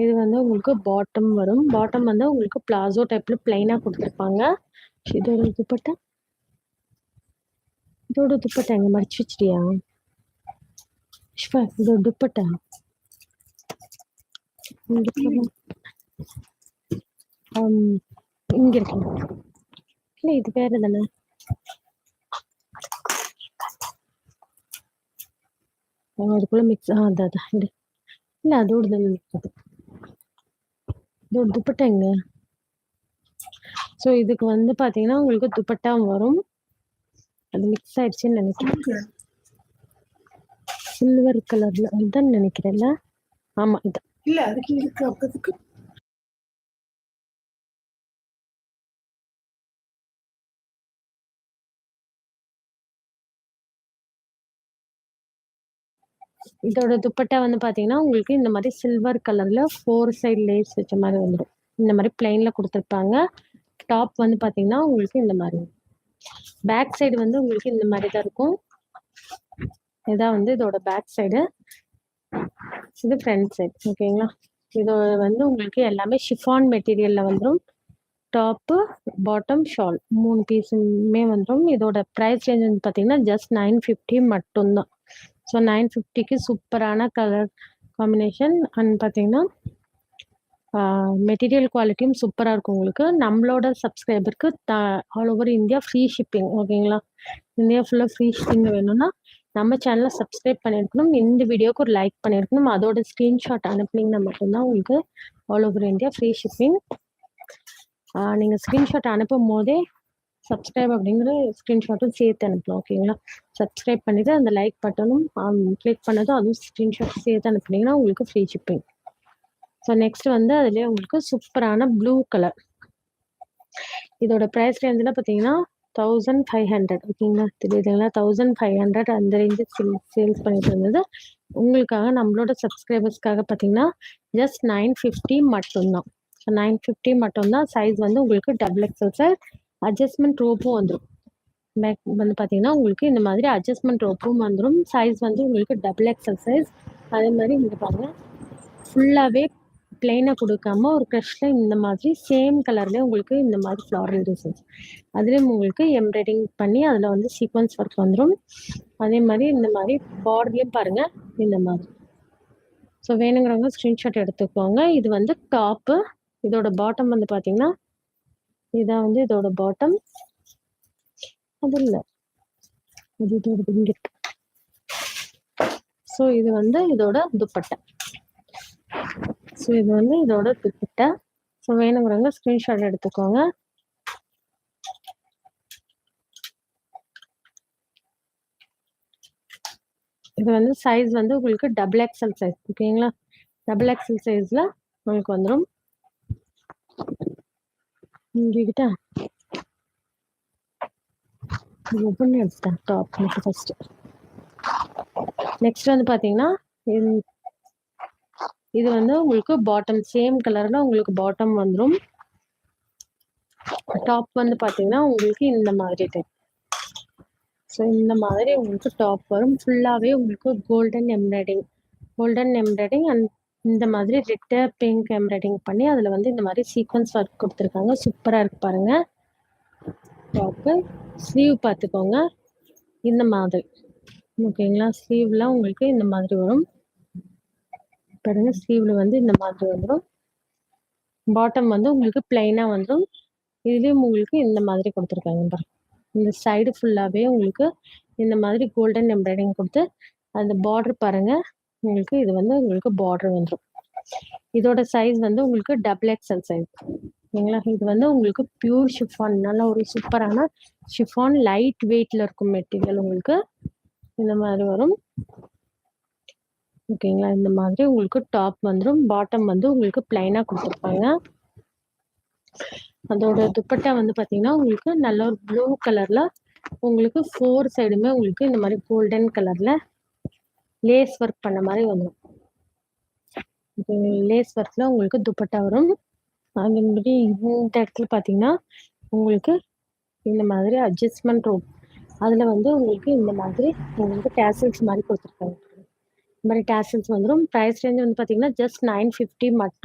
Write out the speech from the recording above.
இது வந்து உங்களுக்கு பாட்டம் வரும். பாட்டம் வந்து உங்களுக்கு பிளாசோ டைப்ல பிளைனா குடுத்துருப்பாங்க. இதோட துப்பட்டா எங்க மடிச்சு வச்சிட்டியா? இதோட துப்பட்டா இங்க இருக்கு. இங்க இருக்கு. இல்ல இது வேற தானே. அதுக்குள்ள மிக்ஸ் அதான் இல்ல அதோட தானே இருக்குது. இதோட துப்பட்டா எங்க? ஸோ இதுக்கு வந்து பாத்தீங்கன்னா உங்களுக்கு துப்பட்டா வரும். அது மிக்ஸ் ஆயிடுச்சுன்னு நினைக்கிறேன். சில்வர் கலர்ல இதுதான் நினைக்கிறேன்ல. ஆமா இது இல்ல அதுக்கு இருக்கு அப்பதுக்கு இதோட துப்பட்டா வந்து பாத்தீங்கன்னா உங்களுக்கு இந்த மாதிரி சில்வர் கலர்ல 4 சைடு லேஸ் வச்ச மாதிரி வந்துடும். இந்த மாதிரி பிளைன்ல கொடுத்துருப்பாங்க. டாப் வந்து பாத்தீங்கன்னா உங்களுக்கு இந்த மாதிரி. பேக் சைடு வந்து உங்களுக்கு இந்த மாதிரி தான் இருக்கும். இதான் வந்து இதோட பேக் சைடு. இது ஃப்ரண்ட் சைடு. ஓகேங்களா. இது வந்து உங்களுக்கு எல்லாமே ஷிஃபான் மெட்டீரியல்ல வந்துடும். டாப்பு பாட்டம் ஷால் 3 பீஸுமே வந்துடும். இதோட ப்ரைஸ் ரேஞ்ச் வந்து பார்த்தீங்கன்னா ஜஸ்ட் 950 மட்டும்தான். ஸோ 950க்கு சூப்பரான கலர் காம்பினேஷன் அண்ட் பார்த்தீங்கன்னா மெட்டீரியல் குவாலிட்டியும் சூப்பராக இருக்கும் உங்களுக்கு. நம்மளோட சப்ஸ்கிரைபருக்கு all over India free shipping. ஓகேங்களா. இந்தியா ஃபுல்லாக ஃப்ரீ ஷிப்பிங் வேணும்னா நம்ம சேனலை சப்ஸ்கிரைப் பண்ணியிருக்கணும். இந்த வீடியோக்கு ஒரு லைக் பண்ணியிருக்கணும். அதோட ஸ்க்ரீன்ஷாட் அனுப்புனீங்கன்னா மட்டும்தான் உங்களுக்கு all over India free shipping. நீங்கள் ஸ்க்ரீன்ஷாட் அனுப்பும் போதே சப்ஸ்கிரைப் அப்படிங்கிற ஸ்க்ரீன்ஷாட்டும் சேர்த்து அனுப்பலாம். ஓகேங்களா. சப்ஸ்கிரைப் பண்ணிவிட்டு அந்த லைக் பட்டனும் கிளிக் பண்ணதும் அதுவும் ஸ்க்ரீன்ஷாட் சேர்த்து அனுப்புனீங்கன்னா உங்களுக்கு ஃப்ரீ ஷிப்பிங். ஸோ நெக்ஸ்ட் வந்து அதுலேயே உங்களுக்கு சூப்பரான ப்ளூ கலர். இதோட ப்ரைஸ் ரேஞ்சில் பார்த்தீங்கன்னா 1500. ஓகேங்களா. தெரியுதுங்களா. 1500 அந்த ரேஞ்சு சேல்ஸ் பண்ணிட்டு இருந்தது. உங்களுக்காக நம்மளோட சப்ஸ்கிரைபர்ஸ்க்காக பார்த்தீங்கன்னா ஜஸ்ட் 950 மட்டும்தான். 950 மட்டும்தான். சைஸ் வந்து உங்களுக்கு XXL சைஸ். அட்ஜஸ்ட்மெண்ட் ரோப்பும் வந்துடும். பேக் வந்து பார்த்தீங்கன்னா உங்களுக்கு இந்த மாதிரி அட்ஜஸ்ட்மெண்ட் ரோப்பும் வந்துடும். சைஸ் வந்து உங்களுக்கு XXL சைஸ். அதே மாதிரி இங்கே பாருங்கள் ஃபுல்லாகவே பிளெயினாக கொடுக்காம ஒரு க்ரஷ்ல இந்த மாதிரி சேம் கலர்லேயே உங்களுக்கு இந்த மாதிரி ஃப்ளாரல் டிசைன்ஸ். அதுலேயும் உங்களுக்கு எம்ப்ராய்டிங் பண்ணி அதில் வந்து சீக்வன்ஸ் ஒர்க் வந்துடும். அதே மாதிரி இந்த மாதிரி பார்டர்லேயும் பாருங்கள் இந்த மாதிரி. ஸோ வேணுங்கிறவங்க ஸ்க்ரீன்ஷாட் எடுத்துக்கோங்க. இது வந்து டாப்பு. இதோட பாட்டம் வந்து பார்த்தீங்கன்னா இதான் வந்து இதோட பாட்டம். அது இல்லை இது இதோட இங்கே இருக்கு. ஸோ இது வந்து இதோட துப்பட்டா. ஸோ இது வந்து இதோட துப்பட்டா. ஸோ வேணுங்கிறவங்க ஸ்க்ரீன்ஷாட் எடுத்துக்கோங்க. இது வந்து சைஸ் வந்து உங்களுக்கு XXL சைஸ். ஓகேங்களா. XXL சைஸ்ல உங்களுக்கு வந்துடும். இங்கிட்ட ஓப்பன் எடுத்தேன் டாப் மட்டும் ஃபர்ஸ்ட். நெக்ஸ்ட் வந்து பார்த்தீங்கன்னா இது வந்து உங்களுக்கு பாட்டம் சேம் கலர்ல உங்களுக்கு பாட்டம் வந்துடும். டாப் வந்து பார்த்தீங்கன்னா உங்களுக்கு இந்த மாதிரி டைப். ஸோ இந்த மாதிரி உங்களுக்கு டாப் வரும். ஃபுல்லாகவே உங்களுக்கு கோல்டன் எம்ப்ராய்டிங் அண்ட் இந்த மாதிரி ரெட் பிங்க் எம்ப்ராய்டிங் பண்ணி அதில் வந்து இந்த மாதிரி சீக்வன்ஸ் ஒர்க் கொடுத்துருக்காங்க. சூப்பராக இருக்கு பாருங்க. டாப்பு ஸ்லீவ் பார்த்துக்கோங்க இந்த மாதிரி. ஓகேங்களா. ஸ்லீவ்லாம் உங்களுக்கு இந்த மாதிரி வரும் பாருங்க. ஸ்லீவ்ல வந்து இந்த மாதிரி வந்துடும். பாட்டம் வந்து உங்களுக்கு பிளைனாக வந்துடும். இதுலேயும் உங்களுக்கு இந்த மாதிரி கொடுத்துருக்காங்க பாருங்க. இந்த சைடு ஃபுல்லாகவே உங்களுக்கு இந்த மாதிரி கோல்டன் எம்ப்ராய்டிங் கொடுத்து அந்த பார்டர் பாருங்க. உங்களுக்கு இது வந்து உங்களுக்கு பார்டர் வந்துடும். இதோட சைஸ் வந்து உங்களுக்கு XXL சைஸ். ஓகேங்களா. இது வந்து உங்களுக்கு பியூர் ஷிஃபான். நல்ல ஒரு சூப்பரான ஷிஃபான் லைட் வெயிட்ல இருக்கும் மெட்டீரியல். உங்களுக்கு இந்த மாதிரி வரும். ஓகேங்களா. இந்த மாதிரி உங்களுக்கு டாப் வந்துடும். பாட்டம் வந்து உங்களுக்கு பிளைனா கொடுத்துருப்பாங்க. அதோட துப்பட்டா வந்து பார்த்தீங்கன்னா உங்களுக்கு நல்ல ஒரு ப்ளூ கலர்ல உங்களுக்கு 4 சைடுமே உங்களுக்கு இந்த மாதிரி கோல்டன் கலர்ல லேஸ் ஒர்க் பண்ண மாதிரி வந்துடும். லேஸ் ஒர்க்ல உங்களுக்கு துப்பட்டா வரும். அதே மாதிரி இந்த இடத்துல பார்த்தீங்கன்னா உங்களுக்கு இந்த மாதிரி அட்ஜஸ்ட்மெண்ட் ரோப் அதில் வந்து உங்களுக்கு இந்த மாதிரி உங்களுக்கு டேசல்ஸ் மாதிரி கொடுத்துருக்காங்க. இந்த மாதிரி டேசல்ஸ் வந்துடும். ப்ரைஸ் ரேஞ்ச் வந்து பார்த்தீங்கன்னா ஜஸ்ட் 950 மட்டும்.